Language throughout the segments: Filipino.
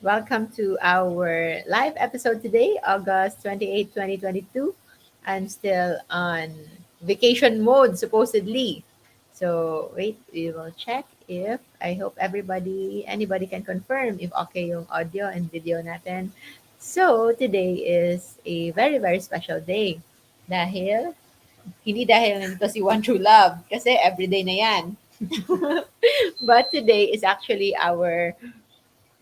Welcome to our live episode today, August 28, 2022. I'm still on vacation mode, supposedly. So, wait, we will check if I hope anybody can confirm if okay yung audio and video natin. So, today is a very, very special day. Hindi dahil nandito si One True Love, kasi everyday na yan. But today is actually our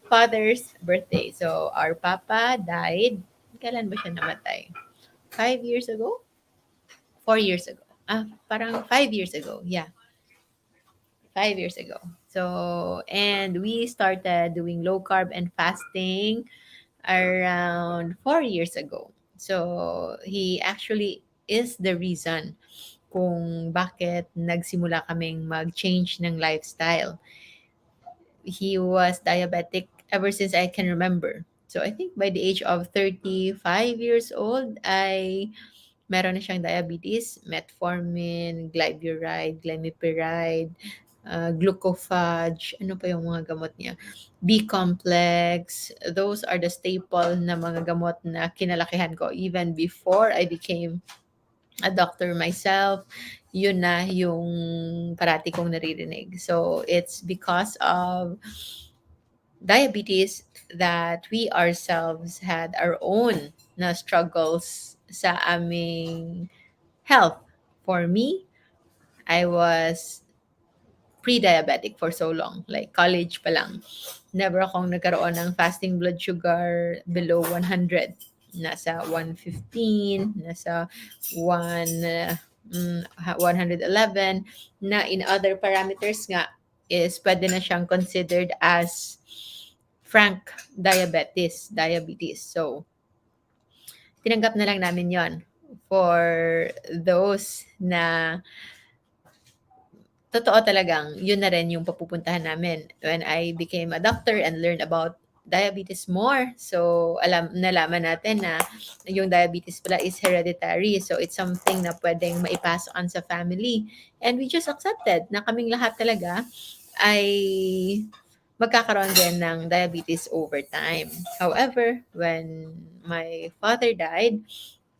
father's birthday. So, our papa died. Kailan ba siya namatay? 5 years ago? 4 years ago. Parang 5 years ago. Yeah, 5 years ago. So, and we started doing low carb and fasting around 4 years ago. So, he actually is the reason kung bakit nagsimula kaming mag-change ng lifestyle. He was diabetic ever since I can remember. So I think by the age of 35 years old, meron na siyang diabetes, metformin, glyburide, glimepiride, glucophage, ano pa yung mga gamot niya? B-complex. Those are the staple na mga gamot na kinalakihan ko even before I became a doctor myself. Yun na yung parati kong naririnig. So it's because of diabetes that we ourselves had our own na struggles sa aming health. For me, I was pre-diabetic for so long, like college pa lang. Never akong nagkaroon ng fasting blood sugar below 100. Nasa 115, nasa 111, na in other parameters nga is pwede na siyang considered as frank diabetes. So, tinanggap na lang namin yon for those na totoo talagang yun na rin yung papupuntahan namin when I became a doctor and learned about diabetes more. So, nalaman natin na yung diabetes pala is hereditary. So, it's something na pwedeng maipasa on sa family. And we just accepted na kaming lahat talaga ay magkakaroon din ng diabetes over time. However, when my father died,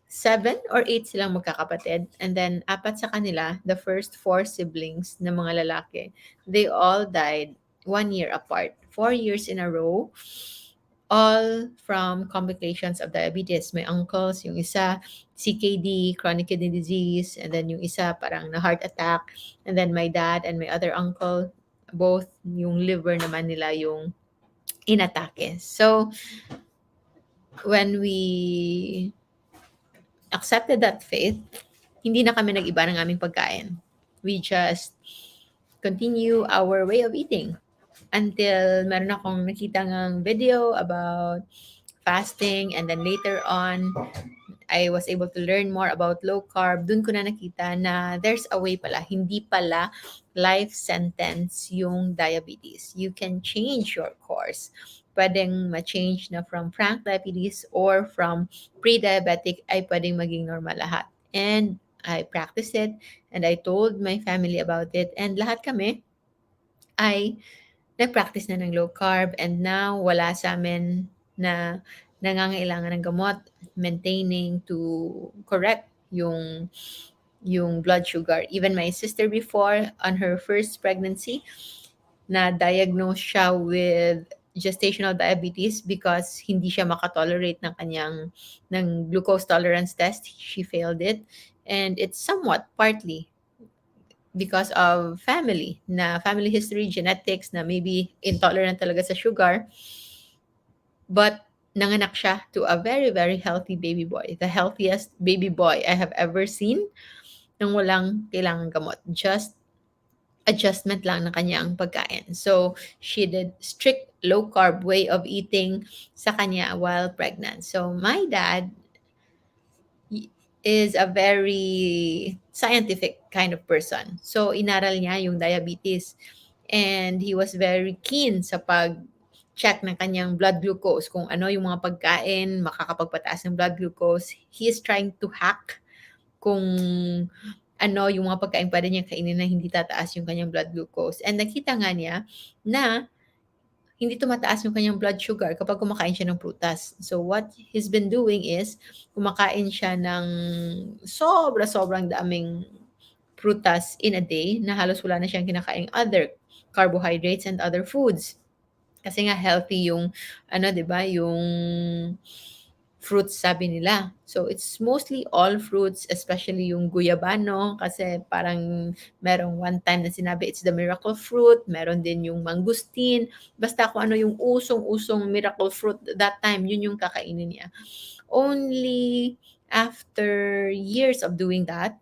7 or 8 silang magkakapatid. And then, apat sa kanila, the first 4 siblings na mga lalaki, they all died 1 year apart. 4 years in a row, all from complications of diabetes. My uncles, yung isa, CKD, chronic kidney disease, and then yung isa parang na heart attack. And then my dad and my other uncle, both yung liver naman nila yung inatake. So, when we accepted that faith, hindi na kami nag-iba ng aming pagkain. We just continue our way of eating until meron akong nakita ng video about fasting, and then later on, I was able to learn more about low carb. Doon ko na nakita na there's a way pala. Hindi pala life sentence yung diabetes. You can change your course. Pwedeng ma-change na from frank diabetes or from pre-diabetic ay pwedeng maging normal lahat. And I practiced it and I told my family about it, and lahat kami ay nag-practice na ng low carb, and now wala sa amin na nangangailangan ng gamot, maintaining to correct yung blood sugar. Even my sister before, on her first pregnancy, na-diagnose siya with gestational diabetes because hindi siya makatolerate ng glucose tolerance test. She failed it. And it's somewhat partly because of family history, genetics, na maybe intolerant talaga sa sugar. But nanganak siya to a very, very healthy baby boy. The healthiest baby boy I have ever seen, nang walang kailangang gamot. Just adjustment lang ng kanyang pagkain. So, she did strict low carb way of eating sa kanya while pregnant. So, my dad is a very scientific kind of person. So, inaral niya yung diabetes. And he was very keen sa pag-check ng kanyang blood glucose. Kung ano yung mga pagkain, makakapagpataas ng blood glucose. He is trying to hack kung ano yung mga pagkain pwede niya kainin na hindi tataas yung kanyang blood glucose. And nakita nga niya na hindi tumataas yung kanyang blood sugar kapag kumakain siya ng prutas. So what he's been doing is kumakain siya ng sobrang daming prutas in a day na halos wala na siyang kinakaing other carbohydrates and other foods. Kasi nga healthy yung ano, 'di ba, yung fruits sabi nila. So it's mostly all fruits, especially yung guyabano kasi parang merong one time na sinabi it's the miracle fruit, meron din yung mangustin, basta kung ano yung usong-usong miracle fruit that time, yun yung kakainin niya. Only after years of doing that,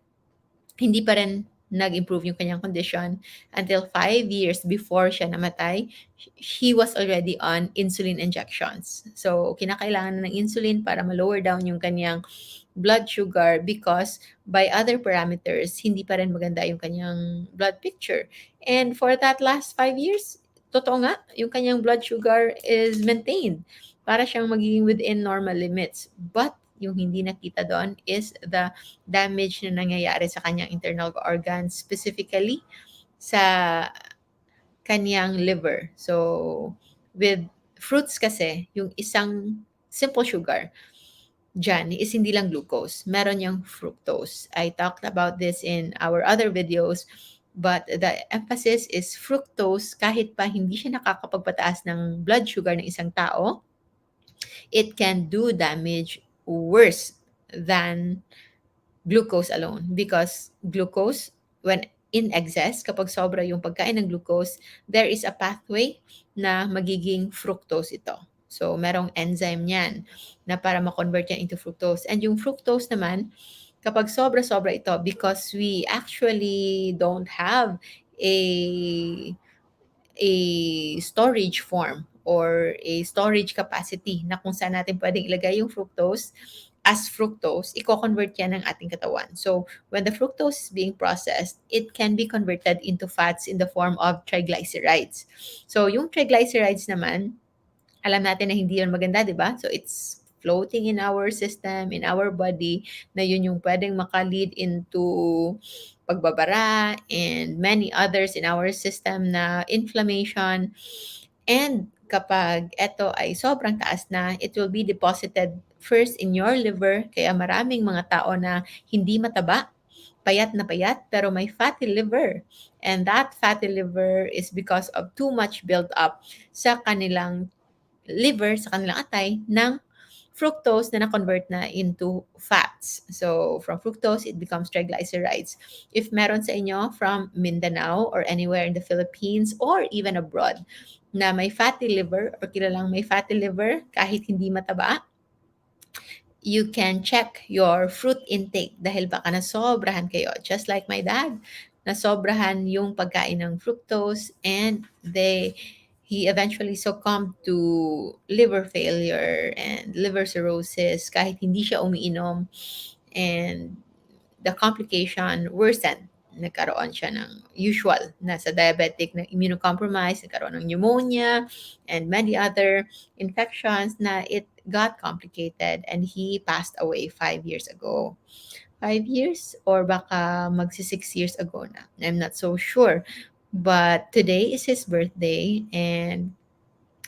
hindi pa rin nag-improve yung kanyang condition until 5 years before siya namatay, he was already on insulin injections. So, kinakailangan na ng insulin para ma-lower down yung kanyang blood sugar because by other parameters, hindi pa rin maganda yung kanyang blood picture. And for that last 5 years, totoo nga, yung kanyang blood sugar is maintained para siyang magiging within normal limits. But yung hindi nakita doon is the damage na nangyayari sa kanyang internal organs, specifically sa kanyang liver. So, with fruits kasi, yung isang simple sugar dyan is hindi lang glucose. Meron yung fructose. I talked about this in our other videos, but the emphasis is fructose kahit pa hindi siya nakakapagpataas ng blood sugar ng isang tao, it can do damage worse than glucose alone because glucose, when in excess, kapag sobra yung pagkain ng glucose, there is a pathway na magiging fructose ito. So, merong enzyme yan na para ma-convert yan into fructose. And yung fructose naman, kapag sobra-sobra ito, because we actually don't have a storage form or a storage capacity na kung saan natin pwedeng ilagay yung fructose as fructose, i-convert yan ng ating katawan. So, when the fructose is being processed, it can be converted into fats in the form of triglycerides. So, yung triglycerides naman, alam natin na hindi yun maganda, di ba? So, it's floating in our system, in our body, na yun yung pwedeng maka-lead into pagbabara and many others in our system na inflammation. And kapag ito ay sobrang taas na, it will be deposited first in your liver. Kaya maraming mga tao na hindi mataba, payat na payat, pero may fatty liver. And that fatty liver is because of too much build up sa kanilang liver, sa kanilang atay, ng fructose na na-convert na into fats. So, from fructose, it becomes triglycerides. If meron sa inyo from Mindanao or anywhere in the Philippines or even abroad na may fatty liver or kilalang may fatty liver kahit hindi mataba, you can check your fruit intake dahil baka nasobrahan kayo. Just like my dad, nasobrahan yung pagkain ng fructose and he eventually succumbed to liver failure and liver cirrhosis kahit hindi siya umiinom, and the complication worsened. Nagkaroon siya ng usual na sa diabetic na immunocompromised, nagkaroon ng pneumonia and many other infections na it got complicated and he passed away 5 years ago. 5 years or baka magsi 6 years ago na. I'm not so sure. But today is his birthday and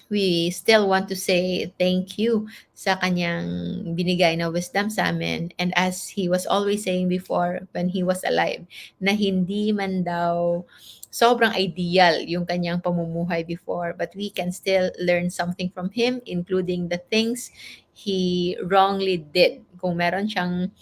we still want to say thank you sa kanyang binigay na wisdom sa amin. And as he was always saying before when he was alive, na hindi man daw sobrang ideal yung kanyang pamumuhay before, but we can still learn something from him, including the things he wrongly did. Kung meron siyang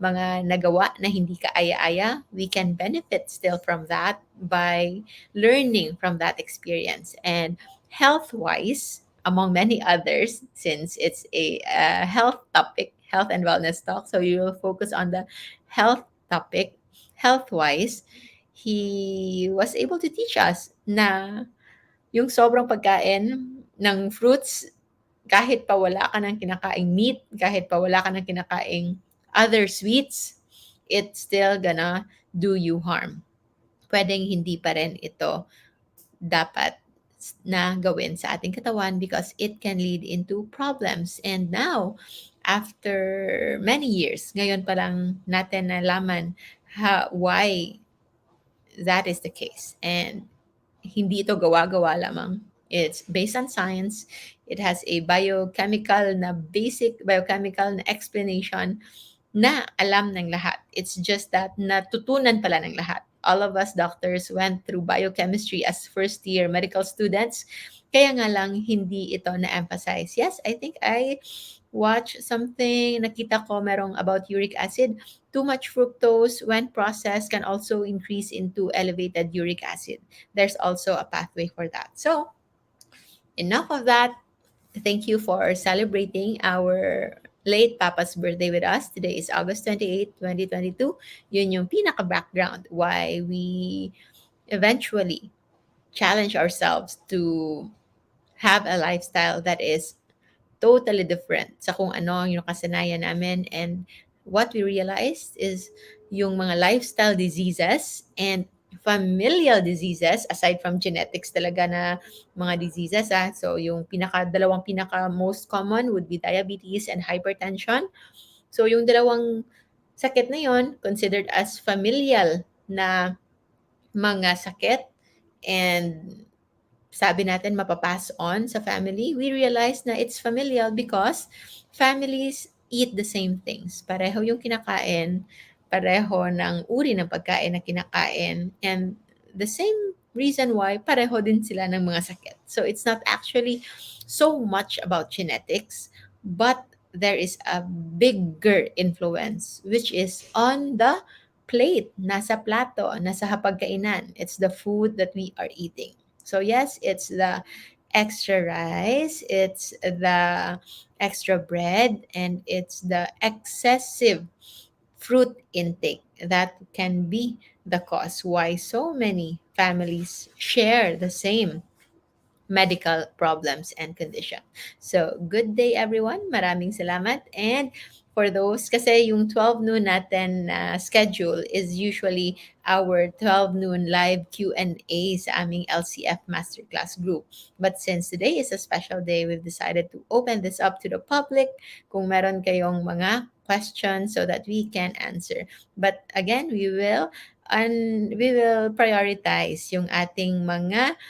mga nagawa na hindi kaaya-aya, we can benefit still from that by learning from that experience. And health-wise, among many others, since it's a health topic, health and wellness talk, so you will focus on the health topic. Health-wise, he was able to teach us na yung sobrang pagkain ng fruits, kahit pa wala ka ng kinakaing meat, kahit pa wala ka ng kinakaing other sweets, it's still gonna do you harm. Pwedeng hindi pa rin ito dapat na gawin sa ating katawan because it can lead into problems. And now, after many years, ngayon pa lang natin nalaman why that is the case. And hindi ito gawa-gawa lamang. It's based on science. It has a basic biochemical na explanation na alam ng lahat. It's just that natutunan pala ng lahat. All of us doctors went through biochemistry as first year medical students. Kaya nga lang hindi ito na-emphasize. Yes, I think I watched something, nakita ko merong about uric acid. Too much fructose when processed can also increase into elevated uric acid. There's also a pathway for that. So, enough of that. Thank you for celebrating our late Papa's birthday with us. Today is August 28, 2022. Yun yung pinaka-background why we eventually challenge ourselves to have a lifestyle that is totally different sa kung ano yung kasanayan namin. And what we realized is yung mga lifestyle diseases and familial diseases, aside from genetics talaga na mga diseases. So yung dalawang pinaka most common would be diabetes and hypertension. So yung dalawang sakit na yon considered as familial na mga sakit, and sabi natin mapapass on sa family. We realize na it's familial because families eat the same things. Pareho yung kinakain, pareho ng uri ng pagkain na kinakain, and the same reason why pareho din sila ng mga sakit. So it's not actually so much about genetics, but there is a bigger influence which is on the plate, nasa plato, nasa hapagkainan. It's the food that we are eating. So yes, it's the extra rice, it's the extra bread, and it's the excessive fruit intake that can be the cause why so many families share the same medical problems and condition. So, good day everyone. Maraming salamat. And for those, kasi yung 12 noon natin schedule is usually our 12 noon live Q&A sa aming LCF Masterclass group. But since today is a special day, we've decided to open this up to the public kung meron kayong mga questions so that we can answer. But again, we will prioritize yung ating mga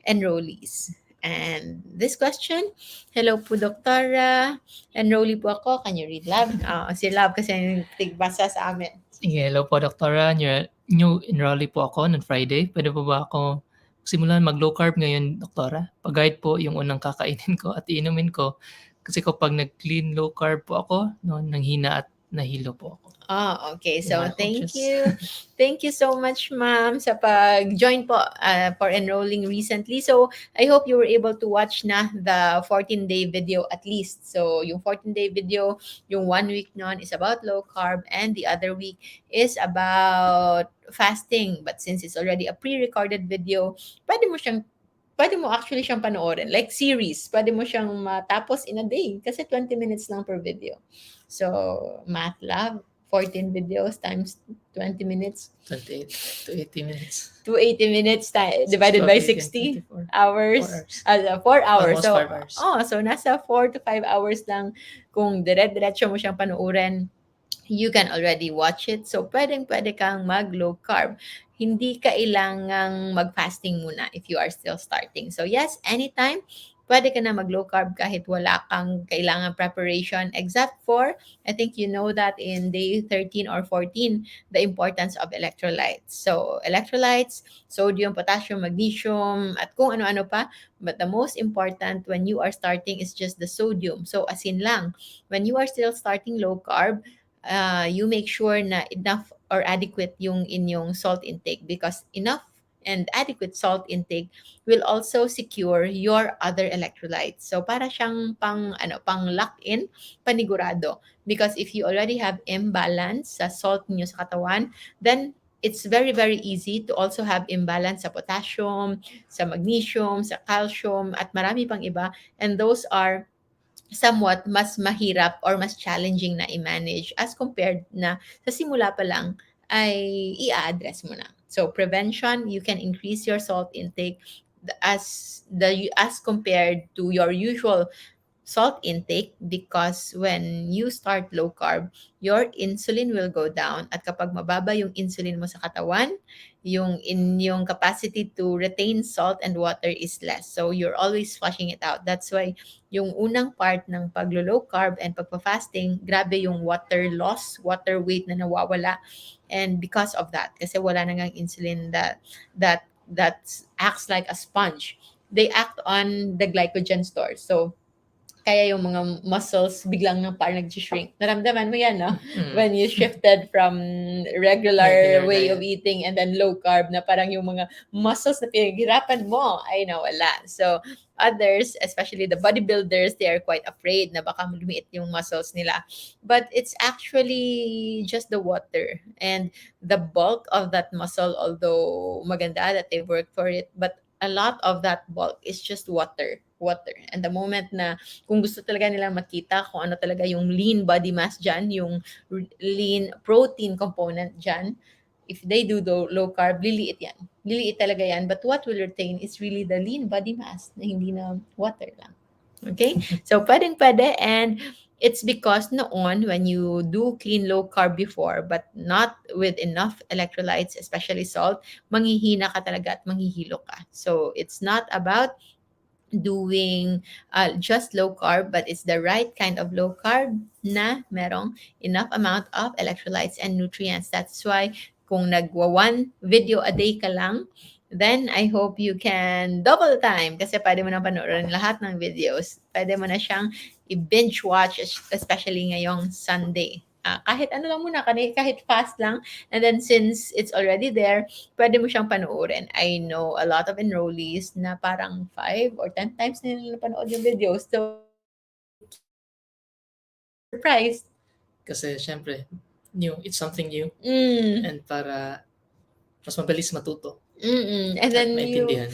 enrollees. And this question, hello po, Doktora. Enrollee po ako. Can you read, Lab? Si Lab kasi yung tigbasa sa amin. Sige, hello po, Doktora. New enrollee po ako noong Friday. Pwede po ba ako simulan mag-low carb ngayon, Doktora? Pag-guide po yung unang kakainin ko at iinumin ko. Kasi kapag nag-clean low carb po ako, nanghina at nahilo po ako. Okay. So, Yeah, thank just- you. Thank you so much, ma'am, sa pag-join po for enrolling recently. So, I hope you were able to watch na the 14-day video at least. So, yung 14-day video, yung 1 week nun is about low carb, and the other week is about fasting. But since it's already a pre-recorded video, pwede mo actually siyang panoorin. Like series, pwede mo siyang matapos in a day kasi 20 minutes lang per video. So, math lab, 14 videos times 20 minutes. 28 to 80 minutes. 280 minutes divided by 60 hours. 4 hours. Almost So, 5 hours. So nasa 4 to 5 hours lang kung dire-diretso mo siyang panoorin. You can already watch it. So, pwede kang mag-low carb. Hindi kailangang mag-fasting muna if you are still starting. So, yes, anytime, pwede ka na mag-low carb kahit wala kang kailangan preparation, except for, I think you know that in day 13 or 14, the importance of electrolytes. So, electrolytes, sodium, potassium, magnesium, at kung ano-ano pa. But the most important when you are starting is just the sodium. So, asin lang. When you are still starting low carb, you make sure na enough or adequate yung inyong salt intake, because enough and adequate salt intake will also secure your other electrolytes. So para siyang pang lock-in, panigurado. Because if you already have imbalance sa salt niyo sa katawan, then it's very, very easy to also have imbalance sa potassium, sa magnesium, sa calcium, at marami pang iba. And those are somewhat mas mahirap or mas challenging na i-manage as compared na sa simula pa lang ay i-address mo na. So prevention, you can increase your salt intake as compared to your usual salt intake because when you start low carb, your insulin will go down at kapag mababa yung insulin mo sa katawan, yung capacity to retain salt and water is less. So you're always flushing it out. That's why yung unang part ng paglo-low carb and pagpa-fasting, grabe yung water loss, water weight na nawawala. And because of that, kasi wala na ngang insulin that acts like a sponge. They act on the glycogen store. So kaya yung mga muscles biglang nang parang nag-shrink. Naramdaman mo yan, no? When you shifted from regular way of eating and then low carb na parang yung mga muscles na pinaghirapan mo ay nawala. So, others, especially the bodybuilders, they are quite afraid na baka lumiit yung muscles nila. But it's actually just the water and the bulk of that muscle, although maganda that they work for it, but a lot of that bulk is just water. And the moment na kung gusto talaga nilang makita kung ano talaga yung lean body mass dyan, yung lean protein component dyan, if they do the low carb, liliit yan. Liliit talaga yan. But what will retain is really the lean body mass na hindi na water lang. Okay? So, pwede. And it's because noon, when you do clean low carb before, but not with enough electrolytes, especially salt, manghihina ka talaga at manghihilo ka. So, it's not about doing just low carb, but it's the right kind of low carb na merong enough amount of electrolytes and nutrients. That's why kung nagwa one video a day ka lang, then I hope you can double time kasi pwede mo na panoorin lahat ng videos. Pwede mo na siyang i-binge watch, especially ngayong Sunday. Kahit ano lang muna, kahit fast lang. And then since it's already there, pwede mo siyang panoorin. I know a lot of enrollees na parang 5 or 10 times nila napanood yung videos. So they keep being surprised. Kasi syempre, it's something new. Mm. And para mas mabilis matuto. And At then maintindihan.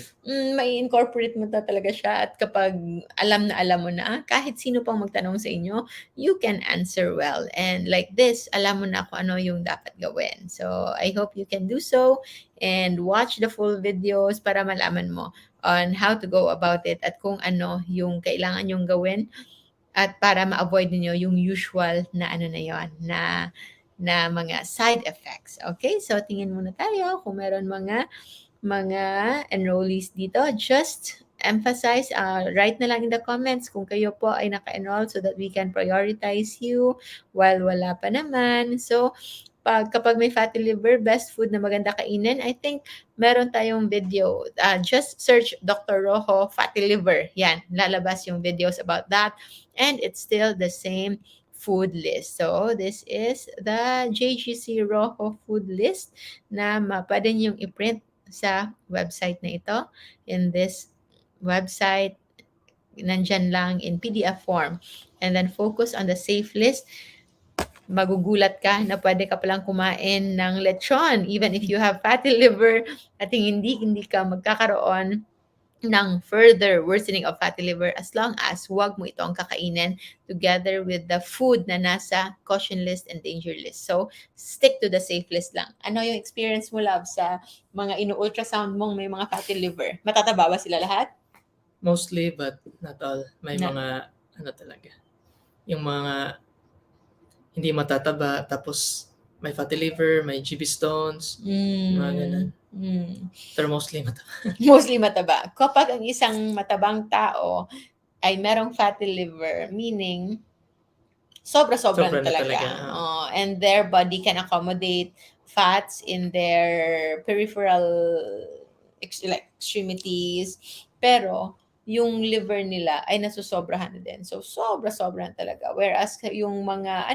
may incorporate mo talaga siya at kapag alam mo na, kahit sino pang magtanong sa inyo, you can answer well. And like this, alam mo na kung ano yung dapat gawin. So, I hope you can do so and watch the full videos para malaman mo on how to go about it at kung ano yung kailangan yung gawin at para ma-avoid niyo yung usual na ano na yon na mga side effects. Okay? So, tingin muna tayo kung meron mga enrollees dito. Just emphasize, write na lang in the comments kung kayo po ay naka-enroll so that we can prioritize you while wala pa naman. So, kapag may fatty liver, best food na maganda kainin, I think meron tayong video. Just search Dr. Rojo fatty liver. Yan, lalabas yung videos about that. And it's still the same food list. So, this is the JGC Rojo food list na pwede niyong i-print sa website na ito. In this website, nandyan lang in PDF form. And then focus on the safe list. Magugulat ka na pwede ka palang kumain ng lechon even if you have fatty liver at hindi ka magkakaroon ng further worsening of fatty liver as long as wag mo itong kakainin together with the food na nasa caution list and danger list. So, stick to the safe list lang. Ano yung experience mo, love, sa mga ino-ultrasound mong may mga fatty liver? Matataba ba sila lahat? Mostly, but not all. May mga, talaga. Yung mga hindi matataba, tapos may fatty liver, may GB stones, mga ganun. Pero mostly mataba. Mostly mataba. Kapag ang isang matabang tao ay merong fatty liver, meaning sobra-sobra na talaga. And their body can accommodate fats in their peripheral extremities. Pero yung liver nila ay nasusobrahan na din. So, sobra-sobra na talaga. Whereas yung mga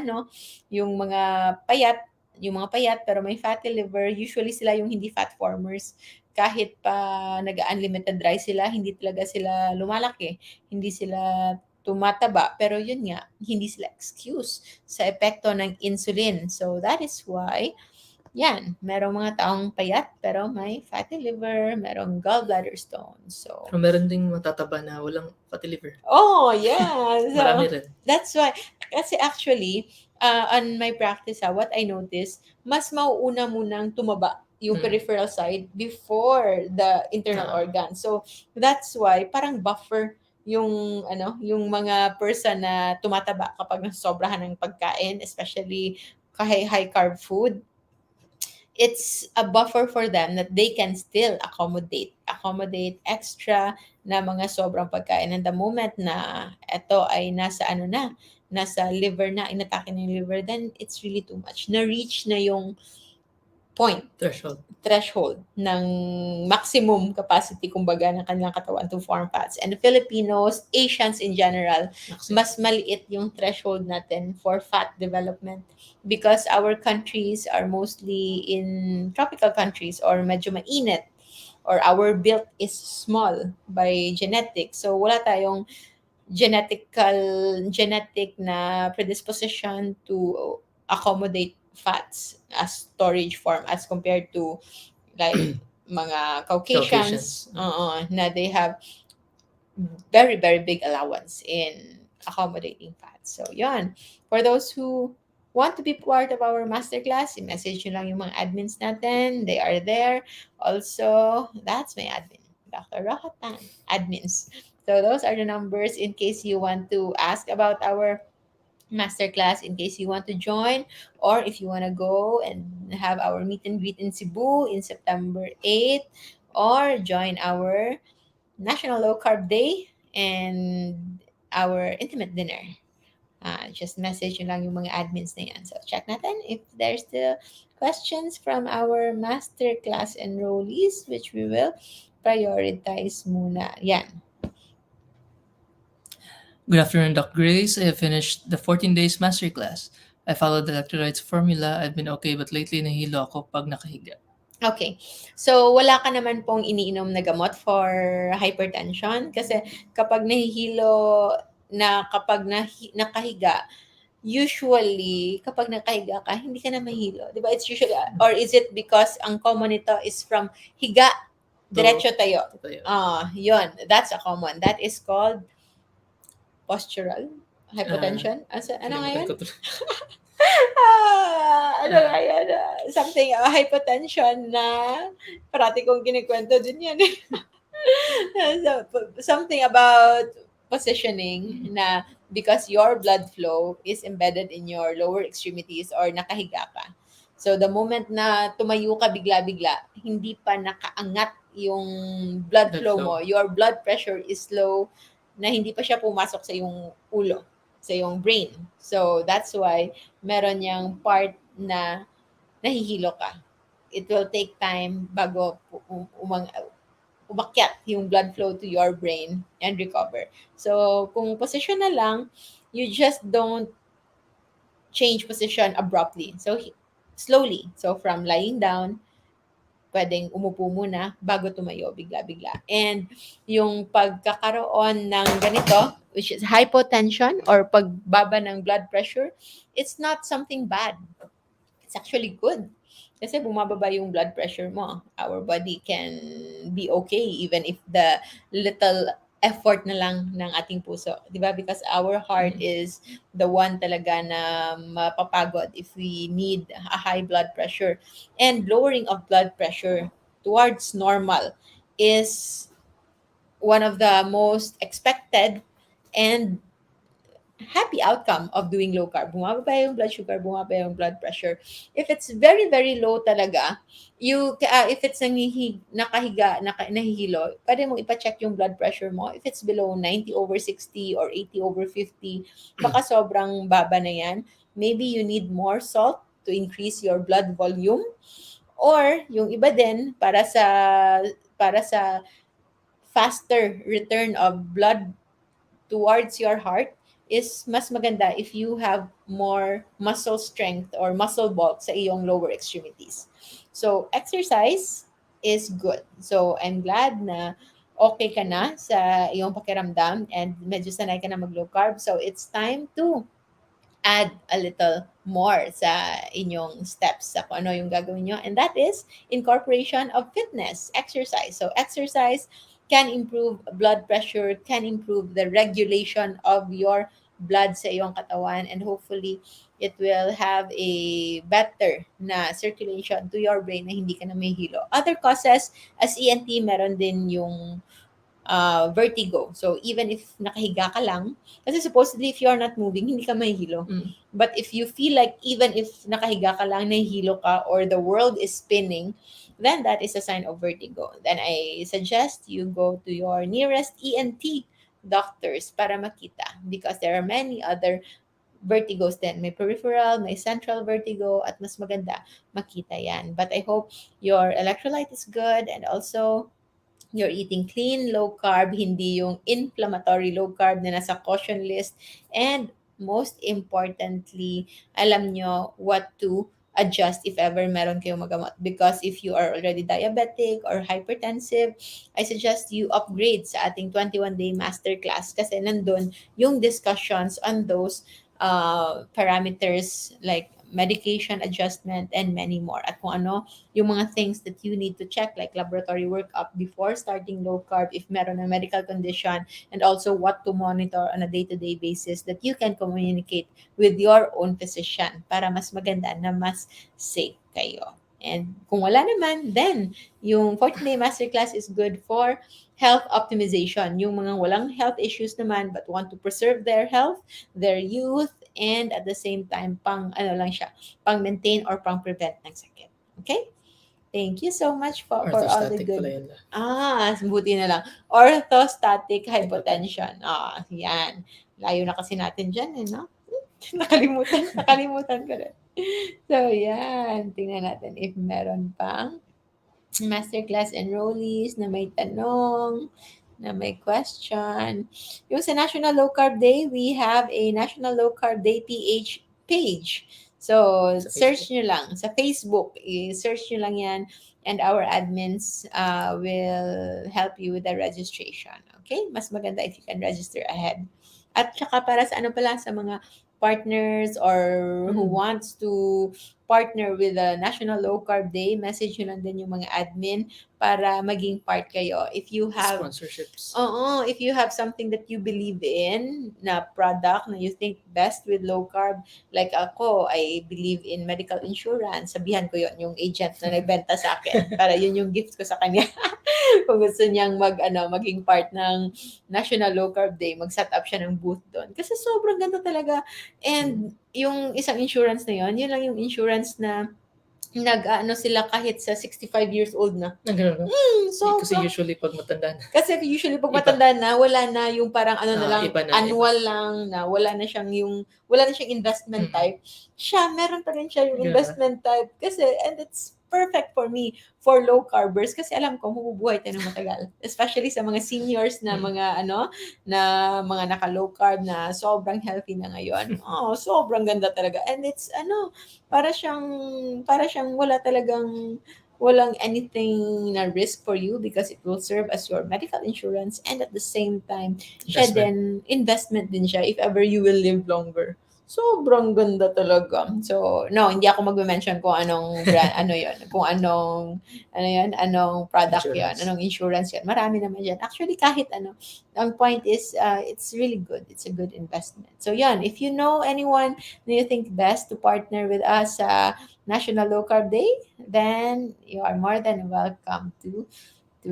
payat pero may fatty liver, usually sila yung hindi fat formers. Kahit pa nag-unlimited dry sila, hindi talaga sila lumalaki. Hindi sila tumataba. Pero yun nga, hindi sila excuse sa epekto ng insulin. So, that is why yan, merong mga taong payat pero may fatty liver, merong gallbladder stones. So, pero meron ding matataba na walang fatty liver. Oh, yeah. So, marami rin. That's why. Kasi actually, on my practice, what I noticed, mas mauuna munang tumaba yung peripheral side before the internal organ. So, that's why parang buffer yung mga person na tumataba kapag nasobrahan ng pagkain, especially high carb food, it's a buffer for them that they can still accommodate extra na mga sobrang pagkain. And the moment na ito ay nasa liver na, inatake na yung liver, then it's really too much. Na-reach na yung point, threshold ng maximum capacity, kumbaga, ng kanilang katawan to form fats. And Filipinos, Asians in general, mas maliit yung threshold natin for fat development because our countries are mostly in tropical countries or medyo mainit, or our build is small by genetics. So wala tayong genetic na predisposition to accommodate fats as storage form as compared to like mga Caucasians, na they have very, very big allowance in accommodating fats. So, yon. For those who want to be part of our masterclass, i-message nyo lang yung mga admins natin. They are there. Also, that's my admin, Dr. Rojo Tan, admins. So, those are the numbers in case you want to ask about our masterclass, in case you want to join, or if you want to go and have our meet and greet in Cebu in September 8th, or join our National Low Carb Day and our intimate dinner. Just message nyo lang yung mga admins na yan. So, check natin if there's still questions from our masterclass enrollees, which we will prioritize muna. Yan. Good afternoon, Doc Grace. I have finished the 14 days masterclass. I followed the electrolytes formula. I've been okay, but lately nahilo ako pag nakahiga. Okay. So, wala ka naman pong iniinom na gamot for hypertension kasi kapag nakahiga, usually, kapag nakahiga ka, hindi ka na mahilo. Di ba? It's usually, or is it because ang common nito is from higa, diretso tayo. Yun. That's a common. That is called postural hypotension. Ano nga yun? Something, hypertension na parati kong kinikwento din yan. So, something about positioning na because your blood flow is embedded in your lower extremities or nakahiga ka. So, the moment na tumayo ka bigla-bigla, hindi pa nakaangat yung blood flow mo, your blood pressure is low, na hindi pa siya pumasok sa yung ulo, sa yung brain. So, that's why meron niyang part na nahihilo ka. It will take time bago umakyat yung blood flow to your brain and recover. So, kung position na lang, you just don't change position abruptly. So, slowly. So, from lying down, pwedeng umupo muna bago tumayo bigla-bigla. And yung pagkakaroon ng ganito, which is hypotension or pagbaba ng blood pressure, it's not something bad. It's actually good. Kasi bumababa yung blood pressure mo. Our body can be okay even if the little effort na lang ng ating puso. Di ba? Because our heart is the one talaga na mapapagod if we need a high blood pressure. And lowering of blood pressure towards normal is one of the most expected and happy outcome of doing low carb. Bumababa yung blood sugar, bumababa yung blood pressure. If it's very, very low talaga, if it's nahihilo, pwede mo ipacheck yung blood pressure mo. If it's below 90/60 or 80/50, baka sobrang baba na yan. Maybe you need more salt to increase your blood volume. Or, yung iba din, para sa faster return of blood towards your heart, is mas maganda if you have more muscle strength or muscle bulk sa iyong lower extremities. So, exercise is good. So, I'm glad na okay ka na sa iyong pakiramdam and medyo sanay ka na mag-low carb. So, it's time to add a little more sa inyong steps sa kung ano yung gagawin nyo. And that is incorporation of fitness, exercise. So, exercise can improve blood pressure, can improve the regulation of your blood sa iyong katawan, and hopefully it will have a better na circulation to your brain na hindi ka na may hilo. Other causes, as ENT, meron din yung vertigo. So even if nakahiga ka lang, kasi supposedly if you're not moving, hindi ka mahihilo. But if you feel like even if nakahiga ka lang, nahihilo ka, or the world is spinning, then that is a sign of vertigo. Then I suggest you go to your nearest ENT doctors para makita, because there are many other vertigos din. May peripheral, may central vertigo, at mas maganda makita yan. But I hope your electrolyte is good, and also you're eating clean, low carb, hindi yung inflammatory low carb na nasa caution list. And most importantly, alam nyo what to adjust if ever meron kayong magamot. Because if you are already diabetic or hypertensive, I suggest you upgrade sa ating 21-day masterclass, kasi nandun yung discussions on those parameters like medication adjustment and many more. At kung ano yung mga things that you need to check, like laboratory workup before starting low carb if meron ng medical condition, and also what to monitor on a day-to-day basis that you can communicate with your own physician para mas maganda na mas safe kayo. And kung wala naman, then yung 14-day masterclass is good for health optimization. Yung mga walang health issues naman but want to preserve their health, their youth, and at the same time, pang maintain or pang prevent ng sakit. Okay? Thank you so much for all the Orthostatic good. pala yun. Buti na lang. Orthostatic hypotension. Yan. Layo na kasi natin dyan, no? Nakalimutan ko rin. So, yan. Tingnan natin if meron pang masterclass enrollees na may tanong, na may question. Yung sa National Low Carb Day, we have a National Low Carb Day PH page. So, Sa search nyo lang. Sa Facebook, search nyo lang yan, and our admins will help you with the registration. Okay? Mas maganda if you can register ahead. At saka para sa sa mga partners or who wants to partner with the National Low Carb Day, message nyo lang din yung mga admin para maging part kayo. If you have Sponsorships. if you have something that you believe in na product na you think best with low carb, like ako, I believe in medical insurance. Sabihan ko yon yung agent na nagbenta sa akin para yun yung gift ko sa kanya. Kung gusto niyang maging part ng National Low Carb Day, mag-set up siya ng booth doon. Kasi sobrang ganda talaga. And yung isang insurance na yun lang yung insurance na sila kahit sa 65 years old na. So, Kasi usually pag matanda na. matanda na, wala na yung parang iba na, annual lang na wala na siyang investment type. Siya, meron pa rin siya yung investment type. Kasi, and it's perfect for me, for low carbers, kasi alam ko, mabubuhay tayo ng matagal. Especially sa mga seniors na mga mga naka-low carb na sobrang healthy na ngayon. Sobrang ganda talaga. And it's, para siyang walang anything na risk for you, because it will serve as your medical insurance, and at the same time, siya din, investment din siya if ever you will live longer. Sobrang ganda talaga. So, no, hindi ako mag-mention kung anong brand, anong product yon, anong insurance yon. Marami naman yan. Actually, kahit ang point is, it's really good. It's a good investment. So, yan, if you know anyone na you think best to partner with us sa National Low Carb Day, then you are more than welcome to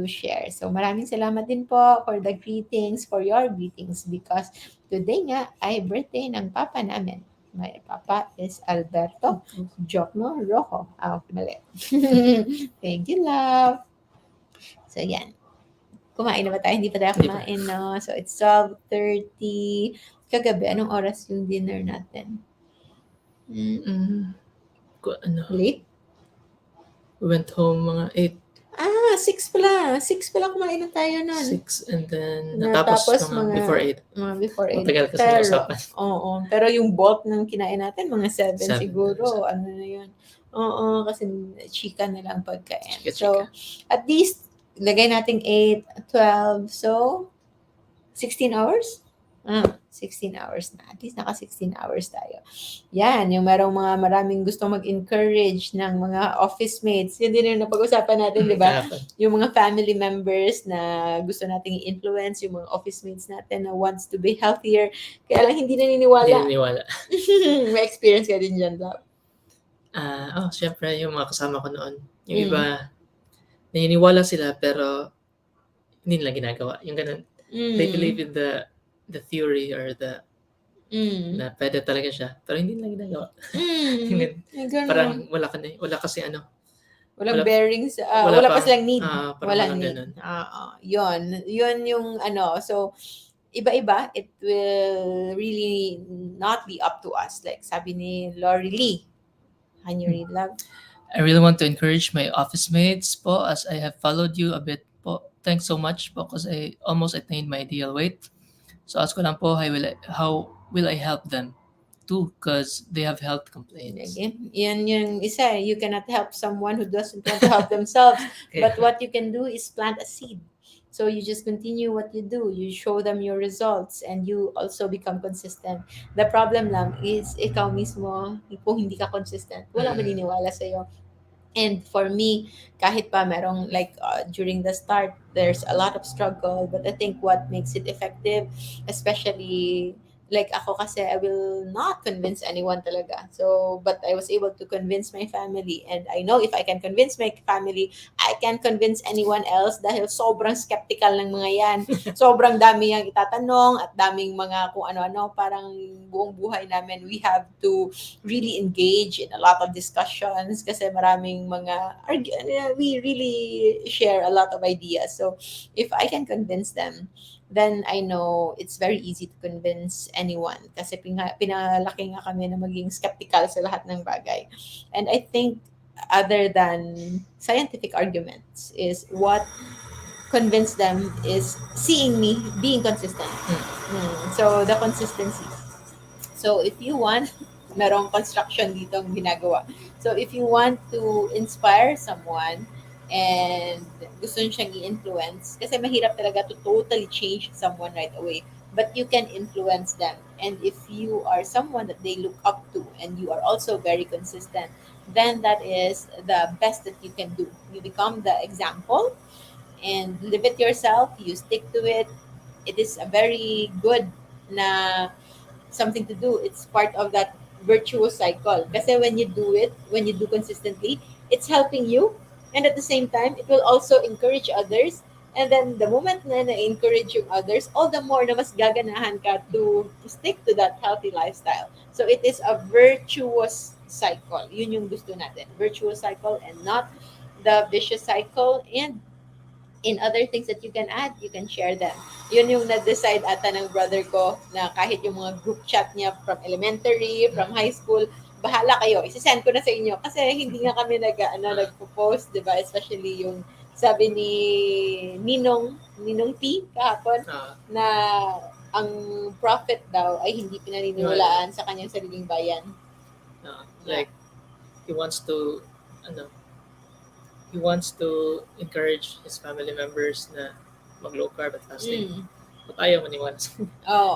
share. So, maraming salamat din po for the greetings, for your greetings, because today nga ay birthday ng papa namin. My papa is Alberto. Joke mo, Rojo. Mali. Thank you, love. So, yan. Kumain na ba tayo? Hindi pa tayo kumain, no? So, it's 12:30. Kagabi, anong oras yung dinner natin? Late? We went home mga 8. 6 pala. 6 pala kumain na tayo nun. 6, and then natapos mga before 8. Mga before 8. Matagal kasi yung usapan. Oo. Pero yung bulk ng kinain natin, mga 7 siguro. Ano na yun. Oo, kasi chika na lang pagkain. So, at least, lagay natin 8, 12. So, 16 hours? 16 hours na. At least naka 16 hours tayo. Yan, yung maraming gusto mag-encourage ng mga office mates. Yun din yung napag-usapan natin, di ba? Yung mga family members na gusto nating i-influence, yung mga office mates natin na wants to be healthier. Kaya lang hindi naniniwala. May experience ka din dyan, Love. Syempre, yung mga kasama ko noon. Yung iba, naniniwala sila, pero hindi nila ginagawa. Yung ganun. They believe in the theory or na pwede talaga siya, pero hindi nila ginagawa. Yung ganun. Yung ganun. Parang wala kasi Walang wala- bearings, wala wala pa pang- silang need. parang Walang walang need. ganun. Yun yung so iba-iba, it will really not be up to us. Like sabi ni Lori Lee, can you read, love? I really want to encourage my office mates po as I have followed you a bit po. Thanks so much po because I almost attained my ideal weight. So ask ko lang po, how will I help them too because they have health complaints. Again, yan yung isa. You cannot help someone who doesn't want to help themselves. But what you can do is plant a seed. So you just continue what you do. You show them your results and you also become consistent. The problem lang is ikaw mismo, kung hindi ka consistent, wala maniniwala sa'yo. And for me, kahit pa merong during the start, there's a lot of struggle. But I think what makes it effective, especially like ako kasi, I will not convince anyone talaga. So, but I was able to convince my family. And I know if I can convince my family, I can convince anyone else dahil sobrang skeptical ng mga yan. Sobrang dami yung itatanong at daming mga kung ano-ano. Parang buong buhay namin, we have to really engage in a lot of discussions kasi maraming we really share a lot of ideas. So if I can convince them, then I know it's very easy to convince anyone kasi pinalaki nga kami na maging skeptical sa lahat ng bagay. And I think other than scientific arguments is what convinced them is seeing me being consistent. So the consistency. So if you want, merong construction dito ang ginagawa. So if you want to inspire someone and gusto nyo siyang i-influence, kasi mahirap talaga to totally change someone right away. But you can influence them. And if you are someone that they look up to and you are also very consistent, then that is the best that you can do. You become the example and live it yourself. You stick to it. It is a very good na something to do. It's part of that virtuous cycle. Kasi when you do consistently, it's helping you. And at the same time, it will also encourage others. And then the moment na na-encourage yung others, all the more na mas gaganahan ka to stick to that healthy lifestyle. So it is a virtuous cycle. Yun yung gusto natin. Virtuous cycle and not the vicious cycle. And in other things that you can add, you can share them. Yun yung na-decide ata ng brother ko na kahit yung mga group chat niya from elementary, from high school, bahala kayo. Isisend ko na sa inyo. Kasi hindi nga kami nagpo-post, di ba? Especially yung sabi ni Ninong T kahapon na ang prophet daw ay hindi pinaniniwalaan sa kanyang sariling bayan. Like, he wants to encourage his family members na mag-low carb at fasting. But ayaw maniwala sa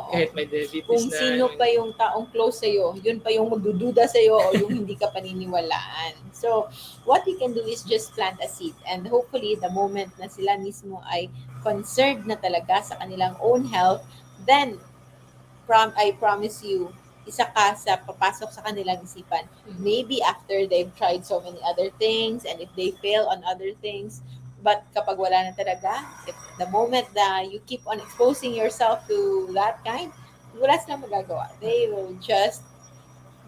kahit may diabetes kung sino pa yung taong close sa'yo, yun pa yung magdududa sa'yo o yung hindi ka paniniwalaan. So, what you can do is just plant a seed. And hopefully, the moment na sila mismo ay concerned na talaga sa kanilang own health, then, I promise you, isa ka sa papasok sa kanilang isipan. Maybe after they've tried so many other things and if they fail on other things, but kapag wala na talaga, the moment that you keep on exposing yourself to that kind, wala silang magagawa. They will just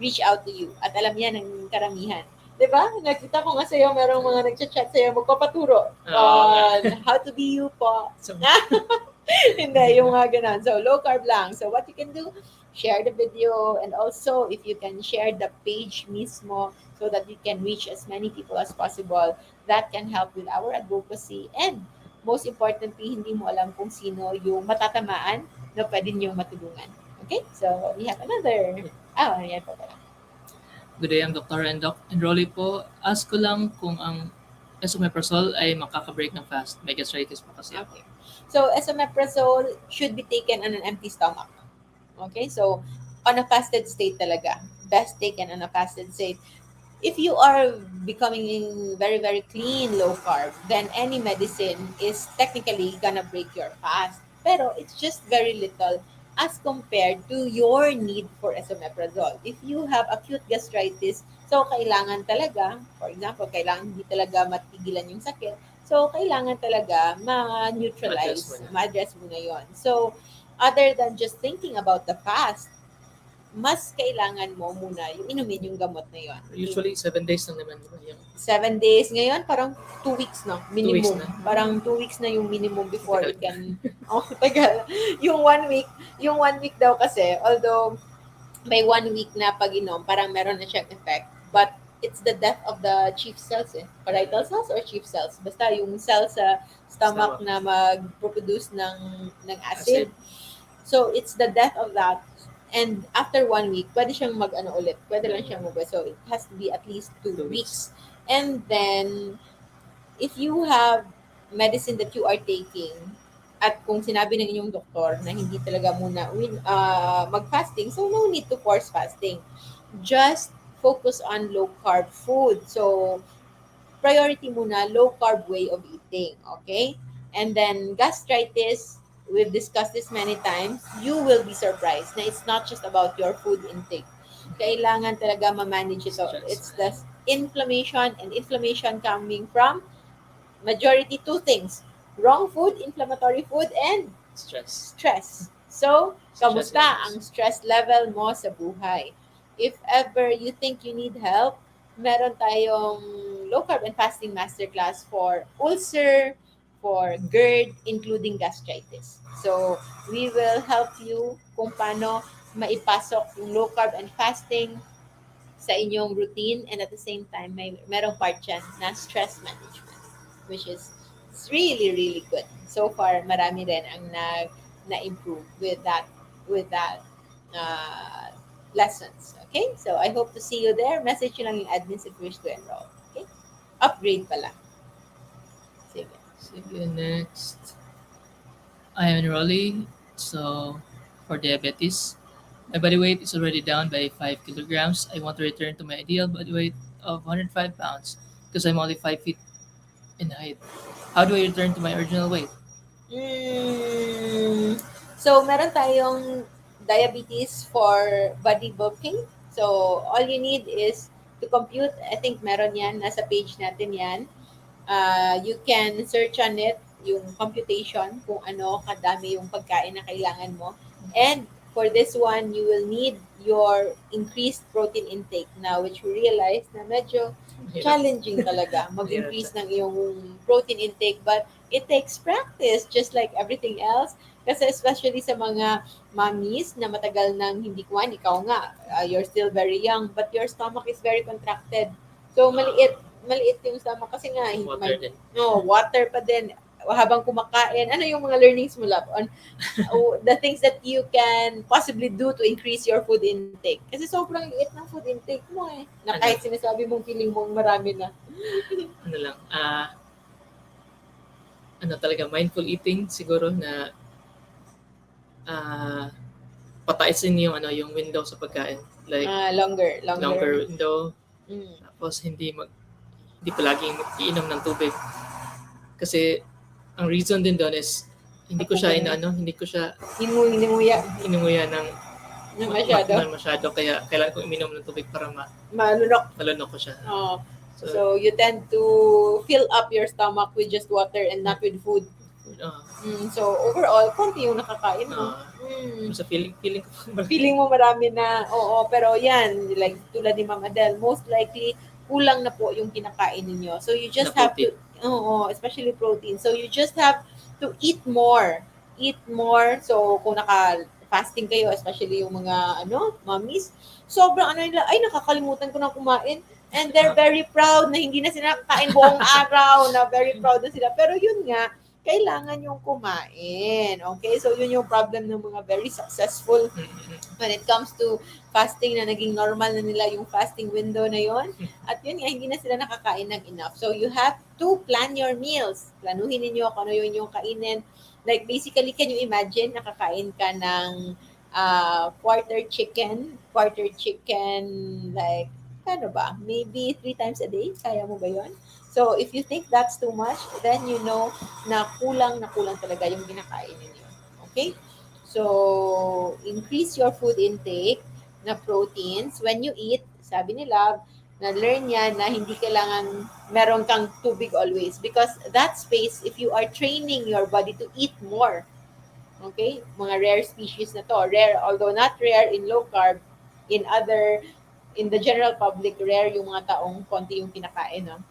reach out to you. At alam yan ng karamihan. Diba? Nakita ko nga sa'yo, merong mga nag-chat sa'yo, magpapaturo on how to be you po. Hindi, yung mga ganun. So, low carb lang. So, what you can do, share the video, and also if you can share the page mismo so that you can reach as many people as possible, that can help with our advocacy. And most importantly, hindi mo alam kung sino yung matatamaan na pwede niyong matulungan. Okay? So, we have another. Yan po pala. Good day, I'm Dr. and enrollee po. Ask ko lang kung ang esomeprazole ay makaka-break ng fast. May gastritis pa kasi ako. Okay. So, esomeprazole should be taken on an empty stomach. Okay, so on a fasted state talaga. Best taken on a fasted state. If you are becoming very, very clean, low carb, then any medicine is technically gonna break your fast. Pero it's just very little as compared to your need for esomeprazole. If you have acute gastritis, so kailangan talaga, for example, kailangan hindi talaga matigilan yung sakit, So, kailangan talaga ma-neutralize, ma-address mo na yon. So, other than just thinking about the past, mas kailangan mo muna yung inumin yung gamot na yon. Usually 7 days lang naman yung 7 days. Ngayon, parang 2 weeks na, minimum. 2 weeks na. Parang 2 weeks na yung minimum before Tagal. it can, tagal. Yung 1 week daw kasi, although may 1 week na pag-inom, parang meron na siyang effect. But it's the death of the chief cells parietal cells or chief cells. Basta yung cells sa stomach na mag-produce ng acid. So, it's the death of that. And after 1 week, pwede siyang ulit. Pwede lang siyang So, it has to be at least 2 weeks. And then, if you have medicine that you are taking, at kung sinabi ng inyong doktor na hindi talaga muna mag-fasting, so no need to force fasting. Just focus on low-carb food. So, priority muna, low-carb way of eating, okay? And then, gastritis, we've discussed this many times, you will be surprised na it's not just about your food intake. Kailangan talaga ma-manage ito. It's the inflammation, and inflammation coming from majority 2 things. Wrong food, inflammatory food, and stress. So, kamusta ang stress level mo sa buhay? If ever you think you need help, meron tayong low carb and fasting masterclass for ulcer, for GERD, including gastritis. So, we will help you kung paano maipasok yung low carb and fasting sa inyong routine, and at the same time, merong part dyan na stress management, which is really, really good. So far, marami rin ang na-improve with that lessons. Okay? So, I hope to see you there. Message nyo lang yung admins if you wish to enroll. Okay? Upgrade pala. Sige. Next. I am enrollee. So, for diabetes, my body weight is already down by 5 kilograms. I want to return to my ideal body weight of 105 pounds because I'm only 5 feet in height. How do I return to my original weight? So, meron tayong diabetes for body bulking. So, all you need is to compute. I think meron yan. Nasa page natin yan. You can search on it, yung computation, kung ano kadami yung pagkain na kailangan mo. And for this one, you will need your increased protein intake now, which we realize na medyo challenging talaga mag-increase ng iyong protein intake, but it takes practice just like everything else. Kasi especially sa mga mommies na matagal nang hindi kumain, ikaw nga, you're still very young, but your stomach is very contracted. So, maliit yung stomach kasi nga, water pa din habang kumakain. Ano yung mga learnings mo, love, on the things that you can possibly do to increase your food intake? Kasi sobrang liit ng food intake mo na kahit sinasabi mong feeling mong marami na. Talaga, mindful eating siguro na pataisin yung window sa pagkain. Like, longer window. Tapos hindi palaging iinom ng tubig. Kasi ang reason din doon is hindi ko siya inunguya ng masyado, kaya kailangan ko uminom ng tubig para malunok ko siya. So you tend to fill up your stomach with just water and not with food. So overall, konti yung nakakain mo. So feeling mo marami na. Oo, pero yan, like tulad ni Ma'am Adele, most likely kulang na po yung kinakain ninyo. So you just have to, especially protein. So you just have to eat more. So kung naka-fasting kayo, especially yung mga mommies, sobrang nila, ay nakakalimutan ko na kumain. And they're very proud na hindi na sila kakain buong araw, na very proud na sila. Pero yun nga, kailangan yung kumain. Okay? So, yun yung problem ng mga very successful when it comes to fasting, na naging normal na nila yung fasting window na yon. At yun nga, hindi na sila nakakain ng enough. So, you have to plan your meals. Planuhin ninyo kung ano yun yung kainin. Like, basically, can you imagine, nakakain ka ng quarter chicken, like, ano ba? Maybe 3 times a day? Kaya mo ba yon? So, if you think that's too much, then you know na kulang talaga yung kinakain ninyo. Okay? So, increase your food intake na proteins. When you eat, sabi nila, Na-learn niya na hindi kailangan meron kang tubig always because that space, if you are training your body to eat more, okay, mga rare species na to, rare, although not rare in low carb, in other, in the general public, rare yung mga taong konti yung kinakain, no?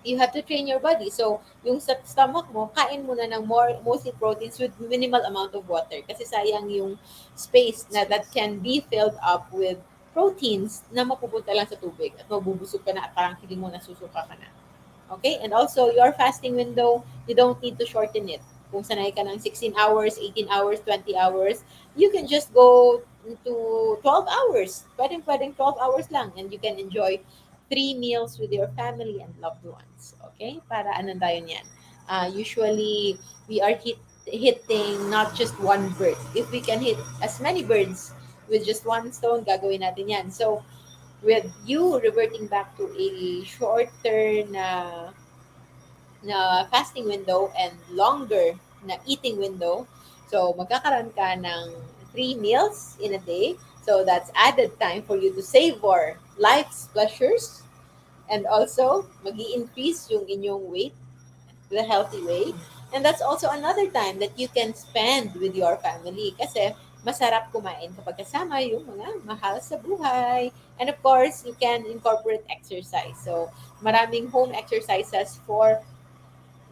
You have to train your body. So, yung sa stomach mo, kain mo na ng more, mostly proteins with minimal amount of water. Kasi sayang yung space na that can be filled up with proteins na mapupunta lang sa tubig at mabubusog ka na at parang feeling mo nasusuka ka na. Okay? And also, your fasting window, you don't need to shorten it. Kung sanay ka ng 16 hours, 18 hours, 20 hours, you can just go to 12 hours. Pwedeng 12 hours lang and you can enjoy 3 meals with your family and loved ones. Okay? Para ano tayo niyan? Usually, we are hitting not just one bird. If we can hit as many birds with just one stone, gagawin natin yan. So, with you reverting back to a shorter na fasting window and longer na eating window, so magkakaroon ka ng 3 meals in a day. So that's added time for you to savor life's pleasures and also magi-increase yung inyong weight the healthy way. And that's also another time that you can spend with your family kasi masarap kumain kapag kasama yung mga mahal sa buhay. And of course, you can incorporate exercise. So, maraming home exercises for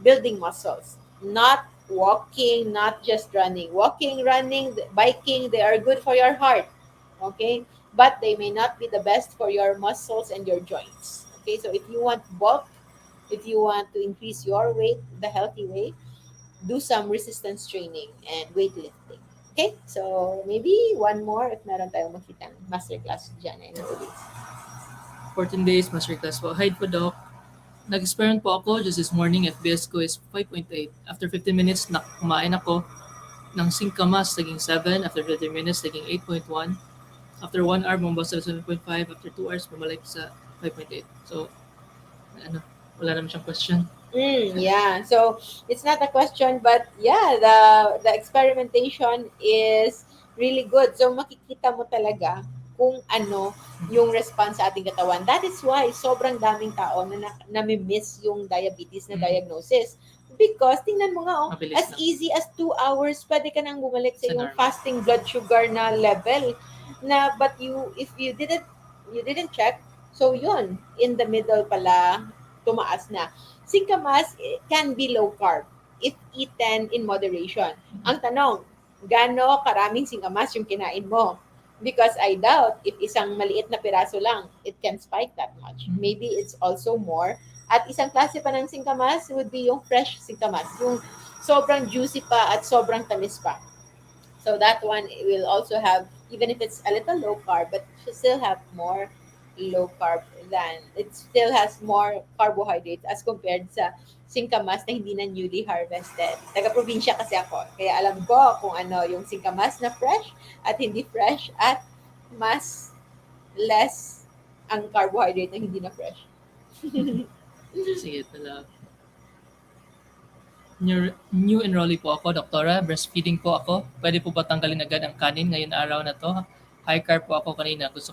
building muscles. Not walking, not just running. Walking, running, biking, they are good for your heart. Okay? But they may not be the best for your muscles and your joints. Okay? So, if you want bulk, if you want to increase your weight the healthy way, do some resistance training and weightlifting. Okay? So, maybe one more if meron tayong makitang masterclass dyan in a days. 14 days masterclass po. Hi po, Doc. Nag-experiment po ako just this morning. FBS ko is 5.8. After 15 minutes, kumain ako ng 5 kamas, naging 7. After 30 minutes, naging 8.1. After 1 hour, bumaba sa 7.5. After 2 hours, bumalik sa 5.8. So, ano, wala naman siyang question. Yeah. So it's not a question, but yeah, the experimentation is really good. So makikita mo talaga kung ano yung response sa ating katawan. That is why sobrang daming tao na nami-miss yung diabetes na diagnosis. Because tingnan mo nga, Mabilis as lang. easy as 2 hours, pwede ka nang bumalik sa Sa yung normal. fasting blood sugar na level. Na, but if you didn't check, so yun, in the middle pala, tumaas na. Singkamas can be low carb if eaten in moderation. Ang tanong, gaano karaming singkamas yung kinain mo? Because I doubt if isang maliit na piraso lang, it can spike that much. Maybe it's also more. At isang klase pa ng singkamas would be yung fresh singkamas, yung sobrang juicy pa at sobrang tamis pa. So that one will also have, even if it's a little low carb, but it still have more low carb than, it still has more carbohydrates as compared sa singkamas na hindi na newly harvested. Taga-probinsya kasi ako, kaya alam ko kung ano yung singkamas na fresh at hindi fresh at mas less ang carbohydrate na hindi na fresh. Sige, tala. New enrollee po ako, doktora. Breastfeeding po ako. Pwede po ba tanggalin agad ang kanin ngayon araw na to? High carb po ako kanina. Gusto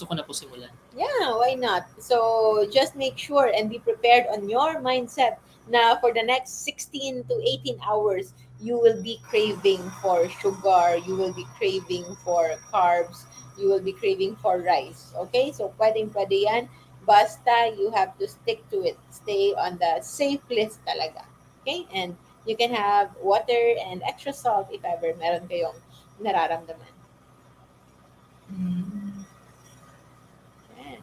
ko na po simulan. Yeah, why not? So just make sure and be prepared on your mindset na for the next 16 to 18 hours, you will be craving for sugar, you will be craving for carbs, you will be craving for rice. Okay? So pwede yan. Basta you have to stick to it. Stay on the safe list talaga. Okay? And you can have water and extra salt if ever meron kayong nararamdaman. Okay.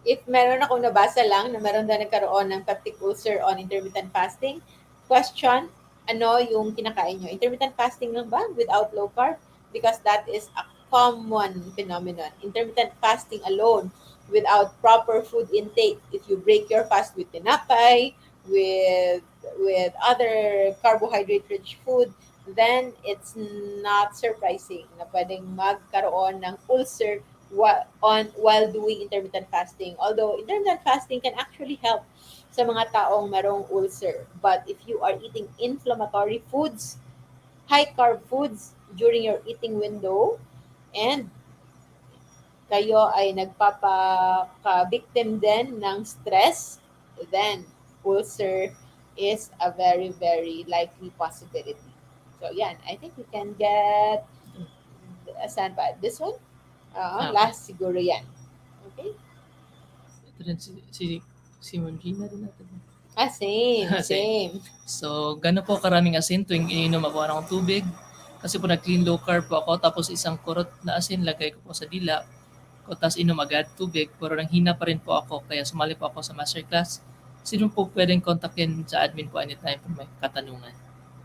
If meron akong nabasa lang na meron na nagkaroon ng peptic ulcer on intermittent fasting, question, ano yung kinakain nyo? Intermittent fasting lang ba without low carb? Because that is a common phenomenon. Intermittent fasting alone without proper food intake. If you break your fast with tinapay, with other carbohydrate-rich food, then it's not surprising na pwedeng magkaroon ng ulcer while doing intermittent fasting. Although intermittent fasting can actually help sa mga taong merong ulcer. But if you are eating inflammatory foods, high carb foods, during your eating window and kayo ay nagpapaka-victim din ng stress, then ulcer is a very, very likely possibility. So, yan. I think we can get, saan pa? This one? Okay. Last siguro yan. Okay? Ito rin si Ma'am Gina rin natin. Same, Same. same. So, gano'n po karaming asin tuwing ininom ako ng tubig. Kasi po nag-clean low carb po ako, tapos isang kurot na asin lagay ko po sa dila ko, tapos inom agad tubig. Pero nanghina pa rin po ako, kaya sumali po ako sa masterclass. Sino po pwedeng kontakin sa admin po anytime kung may katanungan?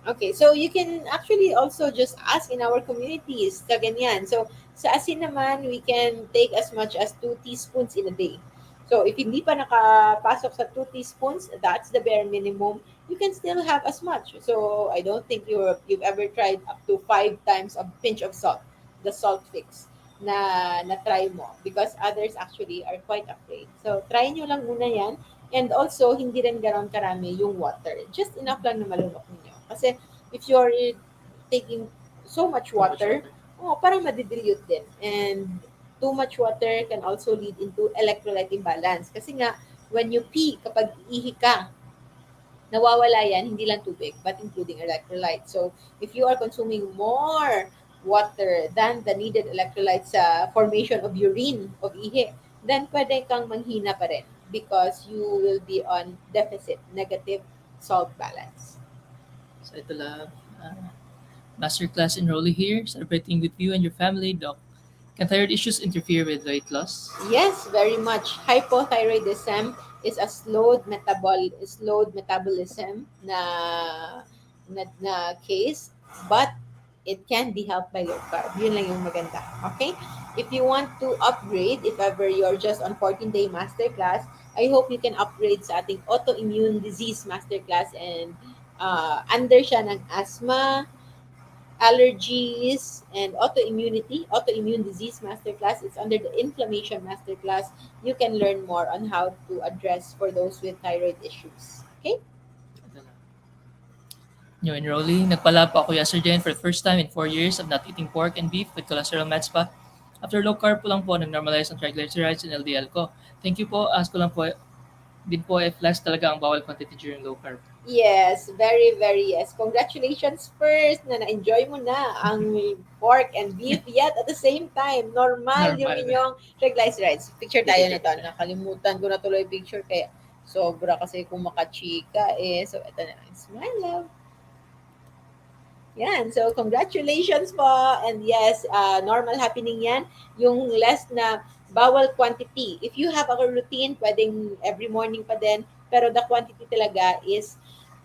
Okay, so you can actually also just ask in our communities, kaganyan. So, sa asin naman, we can take as much as 2 teaspoons in a day. So, if hindi pa nakapasok sa 2 teaspoons, that's the bare minimum. You can still have as much. So, I don't think you've ever tried up to 5 times a pinch of salt, the salt fix na try mo because others actually are quite afraid. So, try nyo lang muna yan. And also, hindi rin ganon karami yung water. Just enough lang na malunok ninyo. Kasi if you're taking so much water, parang madidilute din. And too much water can also lead into electrolyte imbalance. Kasi nga, when you pee, kapag ihi ka, nawawala yan, hindi lang tubig, but including electrolyte. So, if you are consuming more water than the needed electrolytes sa formation of urine, of ihi, then pwede kang manghina pa rin because you will be on deficit, negative salt balance. So ito lang, masterclass enrollee here, celebrating with you and your family, Doc. Can thyroid issues interfere with weight loss? Yes, very much. Hypothyroidism is a slowed metabolism na case, but it can be helped by low carb. Yun lang yung maganda. Okay? If you want to upgrade, if ever you're just on 14-day masterclass, I hope you can upgrade sa ating autoimmune disease masterclass and under siya ng asthma, allergies, and autoimmune disease masterclass. It's under the inflammation masterclass. You can learn more on how to address for those with thyroid issues. Okay? Ito lang. New enrollee, nagpala po ako yesterday and for the first time in 4 years of not eating pork and beef with cholesterol meds pa. After low carb po lang po, nag-normalize ang triglycerides and LDL ko. Thank you po. Ask ko lang po din po if less talaga ang bawal quantity during low carb. Yes, very, very yes. Congratulations first na na-enjoy mo na ang pork and beef yet at the same time, normal yung Normal. inyong triglycerides. Picture tayo nito. Nakalimutan ko na tuloy picture kaya sobra kasi kung makachika eh. So, ito na lang. Smile, love. Yan. So, congratulations po. And yes, normal happening yan. Yung less na bawal quantity. If you have a routine, pwedeng every morning pa din. Pero the quantity talaga is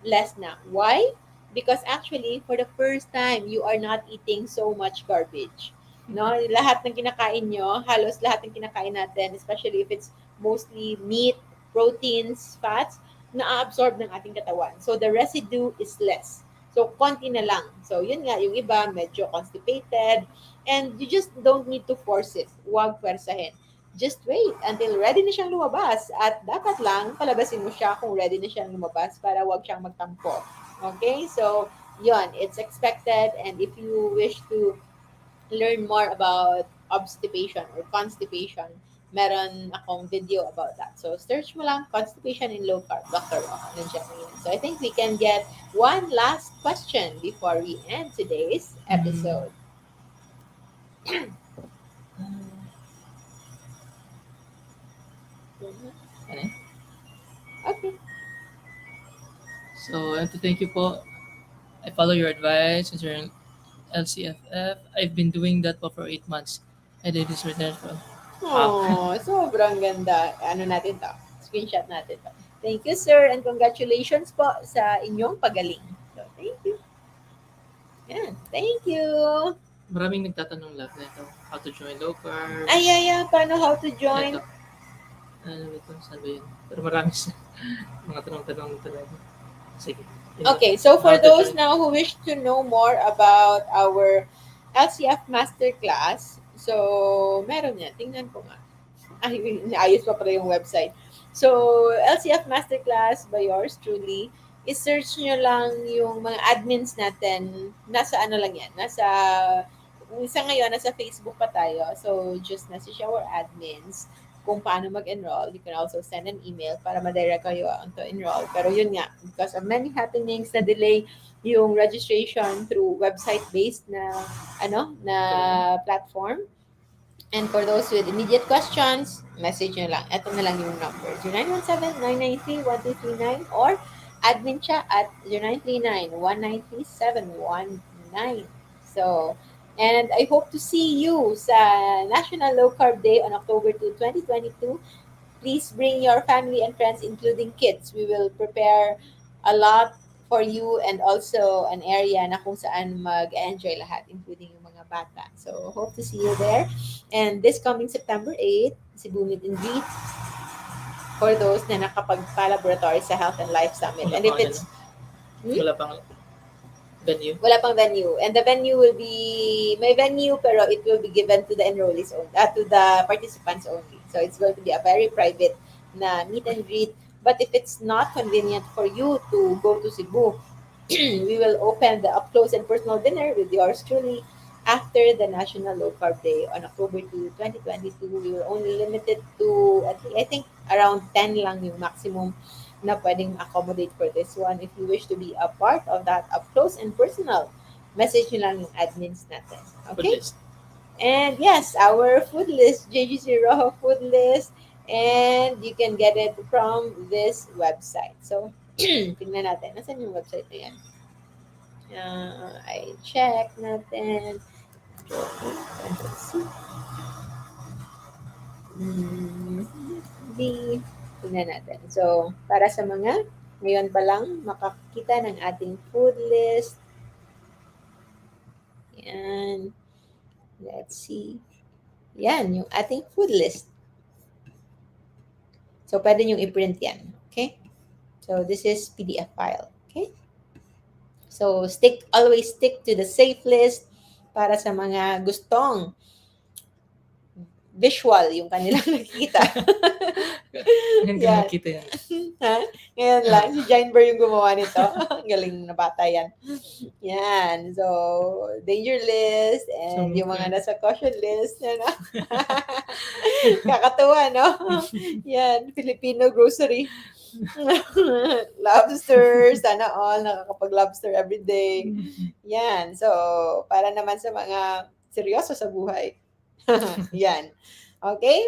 less na. Why? Because actually, for the first time, you are not eating so much garbage. No, lahat ng kinakain nyo, halos lahat ng kinakain natin, especially if it's mostly meat, proteins, fats, na-absorb ng ating katawan. So, the residue is less. So, konti na lang. So, yun nga, yung iba, medyo constipated. And you just don't need to force it. Huwag pwersahin. Just wait until ready na siyang lumabas. At dapat lang, palabasin mo siya kung ready na siyang lumabas para huwag siyang magtampo. Okay? So, yun, it's expected. And if you wish to learn more about obstipation or constipation, meron akong video about that. So, search mo lang, constipation in low carb, Dr. Rojo. Nandiyan mo yun. So, I think we can get one last question before we end today's episode. Ano? Okay. So, I want to thank you po. I follow your advice concerning LCFF. I've been doing that po for 8 months. I did this return from Oh, sobrang ganda. Ano natin to? Screenshot natin to. Thank you, sir, and congratulations po sa inyong pagaling. So, thank you. Yan. Thank you. Maraming nagtatanong love na ito. How to join low carb. Ay, paano how to join? Ito. Ano ito? Saan ba yun? Pero marami mga tanong-tanong talaga. Sige. Okay, so for How to those join. now who wish to know more about our LCF Masterclass, so meron yan. Tingnan ko nga. Ay, naayos pa pala yung website. So, LCF Masterclass by yours truly i-search nyo lang yung mga admins natin. Nasa ano lang yan, sa ngayon, nasa Facebook pa tayo. So, just message our admins kung paano mag-enroll. You can also send an email para madirect kayo to enroll. Pero yun nga, because of many happenings na delay yung registration through website-based na platform. And for those with immediate questions, message nyo lang. Ito na lang yung number. 0917-993-1239 or admin siya at 0939-193-719. So, and I hope to see you sa National Low Carb Day on October 2, 2022. Please bring your family and friends, including kids. We will prepare a lot for you and also an area na kung saan mag-enjoy lahat, including yung mga bata. So, hope to see you there. And this coming September 8, Cebu Meet and Greet for those na nakapag-laboratory sa Health and Life Summit. And if it's... Wala pang venue. Wala pang venue. And the venue will be, may venue pero it will be given to the enrollees only, to the participants only. So it's going to be a very private na meet and greet. But if it's not convenient for you to go to Cebu, we will open the up close and personal dinner with yours truly after the National Low Carb Day on October 2, 2022. We will only limit it to, I think, around 10 lang yung maximum na pwedeng accommodate for this one. If you wish to be a part of that up close and personal, message nyo lang yung admins natin. Okay? And yes, our food list, JGC Rojo food list, and you can get it from this website. So, tingnan natin. Nasaan yung website na yan? I check natin. Tingnan natin. So, para sa mga ngayon pa lang makakita ng ating food list. Yan. Let's see. Yan, yung ating food list. So, pwede nyo i-print yan. Okay? So, this is PDF file. Okay? So, always stick to the safe list para sa mga gustong visual yung kanilang nakikita. Ngayon ka nakita yan. Ha? Ngayon lang. Si Jainber yung gumawa nito. Galing na bata yan. Yan. So, danger list and yung mga nasa caution list. Ano? Kakatuwa, no? Yan. Filipino grocery. Lobster. Sana all nakakapag-lobster every day. Yan. So, para naman sa mga seryoso sa buhay. Yan. Okay?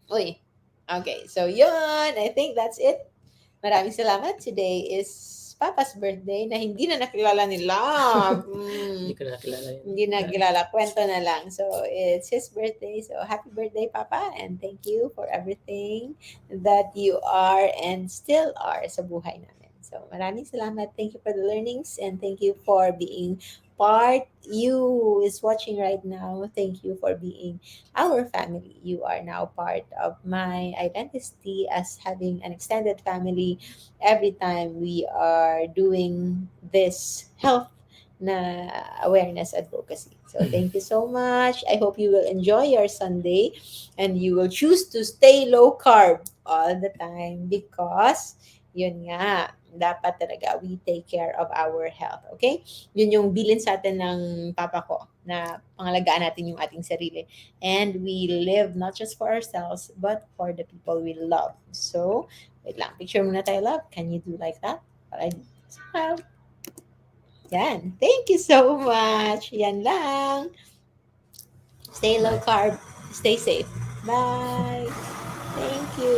Uy. Okay. So, yun. I think that's it. Maraming salamat. Today is Papa's birthday na hindi na nakilala ni Love. Hindi ko na nakilala yun. Hindi na kilala. Kwento na lang. So, it's his birthday. So, happy birthday, Papa. And thank you for everything that you are and still are sa buhay namin. So, maraming salamat. Thank you for the learnings and thank you for being part. You is watching right now. Thank you for being our family. You are now part of my identity as having an extended family every time we are doing this health na awareness advocacy. So thank you so much. I hope you will enjoy your Sunday and you will choose to stay low carb all the time because yun nga, dapat talaga we take care of our health. Okay? Yun yung bilin sa atin ng papa ko na pangalagaan natin yung ating sarili. And we live not just for ourselves but for the people we love. So, wait lang. Picture muna tayo, love. Can you do like that? Para smile. Yan. Thank you so much. Yan lang. Stay low carb. Stay safe. Bye. Thank you.